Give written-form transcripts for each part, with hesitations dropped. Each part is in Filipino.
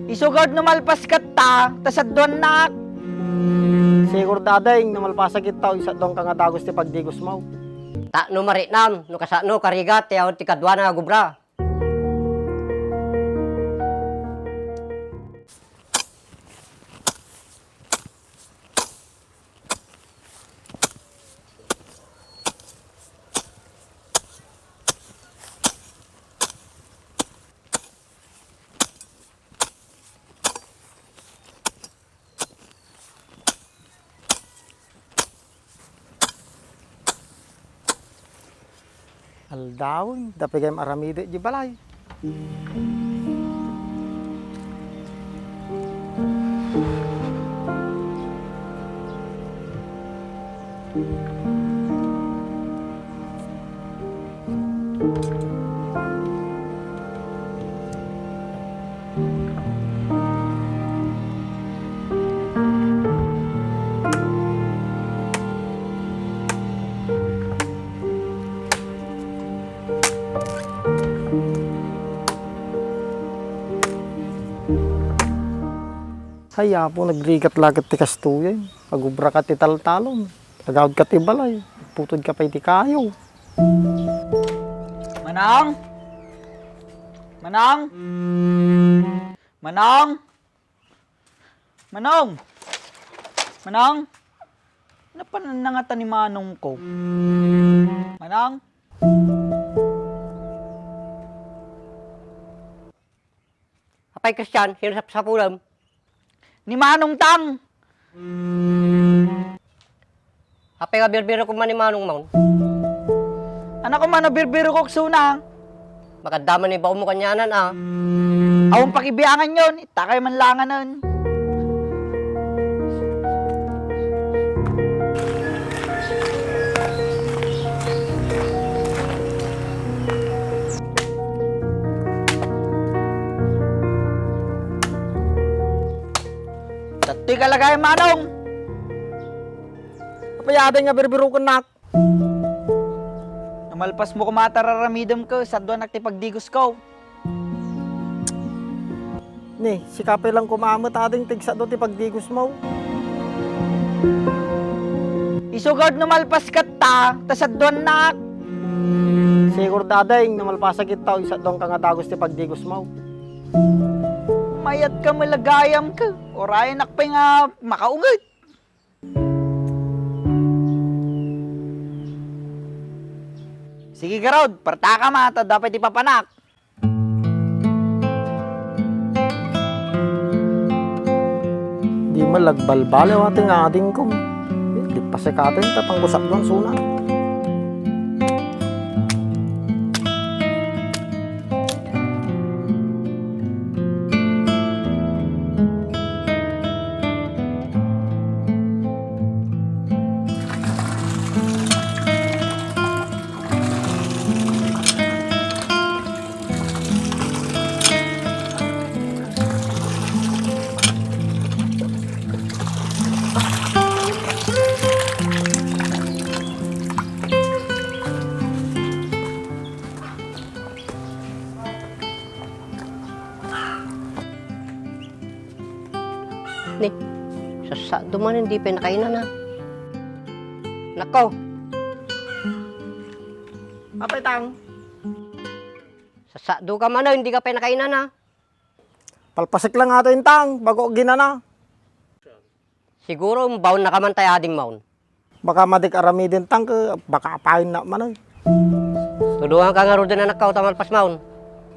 Isugod numalpas kat ta, tasadwan nak. Sigur dadeng namalpasa kita isa dong kang adagos ti pagdigos mo. Ta no marinam, no kasano karigat, yaw ti kadwa na gubra. Aldawon, dapat kayo maramide di balay. Saya po nagrigat-lagat ti kastuyan. Pagubra ka ti taltalon. Tagawad ka ti balay. Putod ka pa ti kayo. Manang? Manang? Manang? Manong? Manang? Ano pa nangata ni Manong ko? Manang? Apay Christian, sino sa pulam? Ni Manong Tang! Apay ka birbiro ko man ni Manong Maun. Anak ko man birbiro ko sunang. Makadaman ni bao mo kanyanan ah. Awang pakibiyangan yon, itakay man langan nun. Dati ka lagay, Manong! Kapayada nga birbiro ka nak. Namalpas mo kumatararamidam ko, sadwa nagtipagdigos ko. Ni, si kapay lang kumamot ading tigsa do ti pagdigos mo. Isugod numalpas kat ta, tasadwan nak. Sigur dadeng namalpasa kita isa dong kang adagos ti pagdigos mo. Mayat ka malagayam ka, orayan nakpay nga makaungit. Sige Garod, parta ka mata, dapat ipapanak. Di malagbalbal yung ating ading kong. Di pasikatin tatanggusak doon suna. Ni, sa duman hindi pinakainan na. Nako, Apay tang, sa do ka man na, hindi ka pinakainan na. palpasik lang ato yung tang, bago ginana. Siguro, baon na ka man tayo ading maun. Baka madik aramidin tang, baka apahin na man ay. Tuduhan ka nga ro din na nakaw tamalpas maun.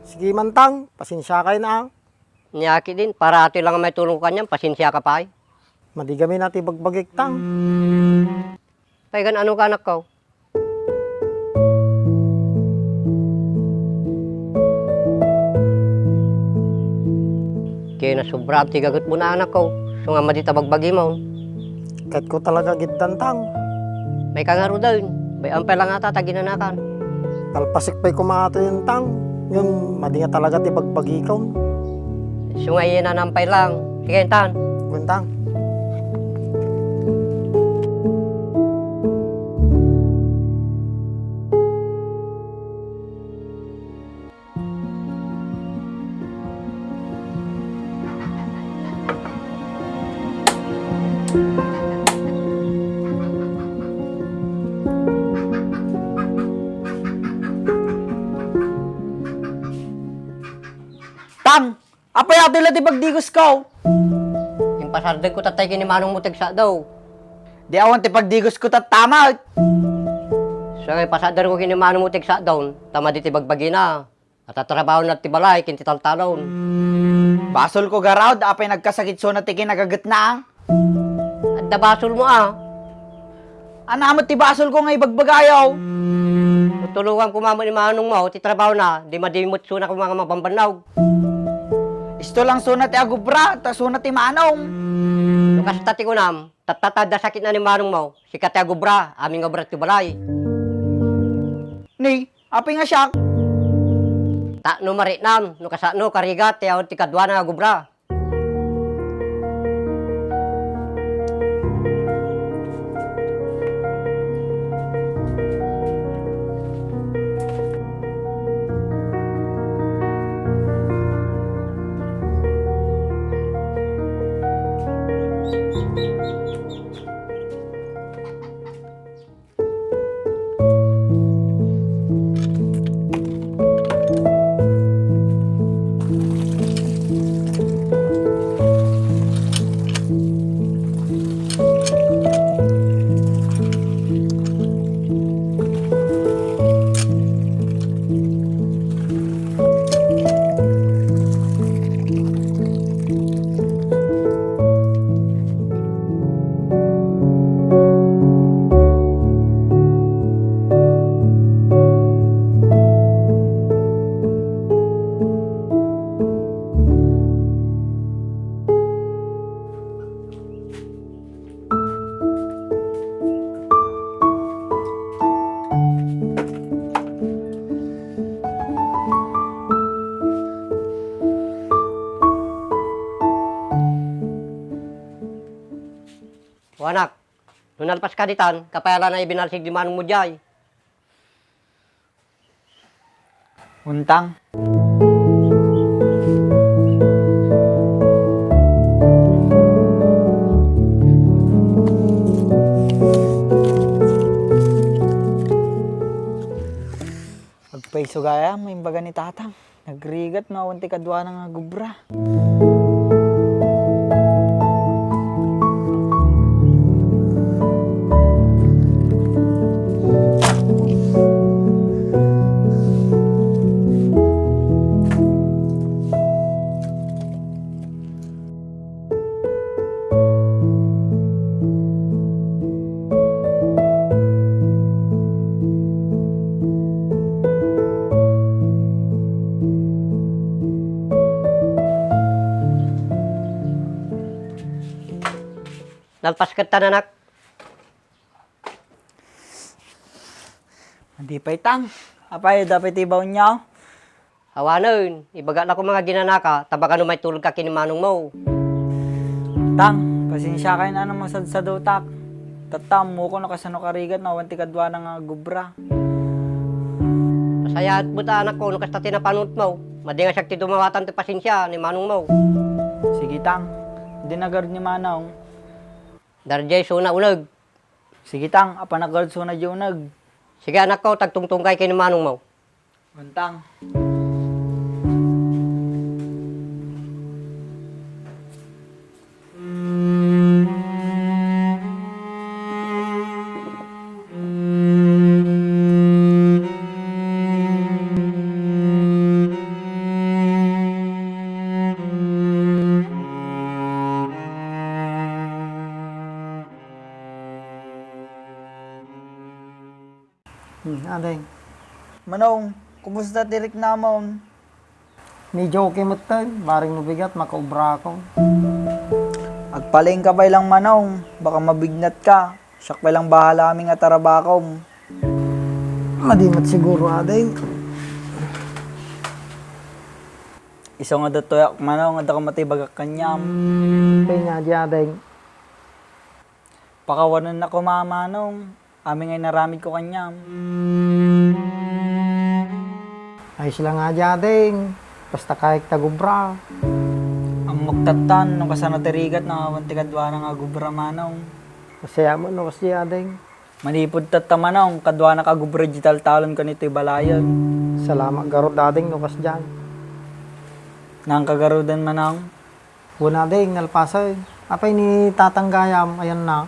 Sige man tang, pasensya kayo na. Niyaki din, para ato lang may tulong ko kanyang, pasensya ka pa ay. Madigami natin bagbagik tang. Paigan ano ka anak ko? Kaya na sobra ti gagot mo na anak ko. So nga madita bagbagi mo. Kahit ko talaga gitan tang. May kangaro daw yun. Bayan pa lang ata taginanakan. Palpasik pa'y kumato yung tang. Yung madi nga talaga ti bagbagikaw. So nga yan na nampay lang. Sige tan. Guntang. Tang, apay ato ila ti pagdigos ko. Yung pasardag ko tatay kini manong mutig sa daw. Di awan ti pagdigos ko tama. So ngay pasadar ko kini manong mutig sa daw. Tama di ti bagbagi na. At tatrabaho na ti balay kinti taltalon. Basol ko garaw, apay nagkasakit so na ti kinagagat na. At dabasol mo ah. Anamot ti basol ko nga ibagbagayaw. Tutulungan ko mamo ni manong mo, ti trabaho na. Di madimot suna ko mga mabambanaw. Isto lang sunat ti agubra, ta sunat ti manong. Yung kasitati ko nam, tatada sakit na ni manong mo. Si kati agubra, aming obra ti balay. Ni, apay nga siya. Ta no maritnam, no kasano karigat, tiyaw ti kadwa na agubra. O anak, nung nalpas ka ditan, kapayala na ibinalsig di manong mo diyay. Untang. Magpaiso gaya, may imbaga ni tatang. Nagrigat na awan ti kadwa ng agubra. Nalpas ka tan anak. Hindi pa'y tang. Apay, dapat ibaw niya. Hawanon, ibaga na ko mga ginanaka, tabakan no may tulog ka kini manong mo. Tang, pasensya kayo na naman sa dutak. Tatam mo ko nakasano karigat na awan ti kadwa ng agubra. Masaya at buta anak ko, no kasta tinapanot mo. Madi nga siya ti dumawatan ti pasensya ni manong mo. Sige tang, hindi nagard ni manong. Darjay suna unag. Sige tang, apanagard so na unag. Sige anak ko, tagtungtong kay kini manong mo. Untang. Adeng, Manong, kumusta tirik namon? medyo okay mo tayo. Baring mabigat, makaubra ako. Agpaling ka pa lang manong, baka mabignat ka. Siyak pa lang bahala kami nga tarabakom. Madimat siguro, adeng. Isa nga datoyak manong, nga ka matibagak kanyam. Kaya nga di, adeng. Pakawanan na ko mamanong. Amin ngay naramid ko kanyam. Ayos lang nga di, adeng. Basta kahit tagubra. Ang mugtatan, nung kasano tirigat na wanti kadwa na nga gubra manong. Masaya mo no kasi ading. Manipod tatamanong, kadwa na kagubra digital talon ko nito balayan. Salamat garod ading no kas dyan. Nang kagarudan manong. Una ading nalpasay. Apay ni tatanggayam, ayan na.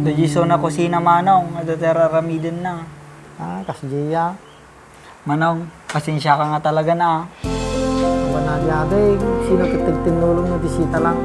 Dajiso na kusina manong, adatera ramidin na. Kas Jia. Manong, pasensya ka nga talaga na. Wala di ading. Sino kitig tinulong na disita lang.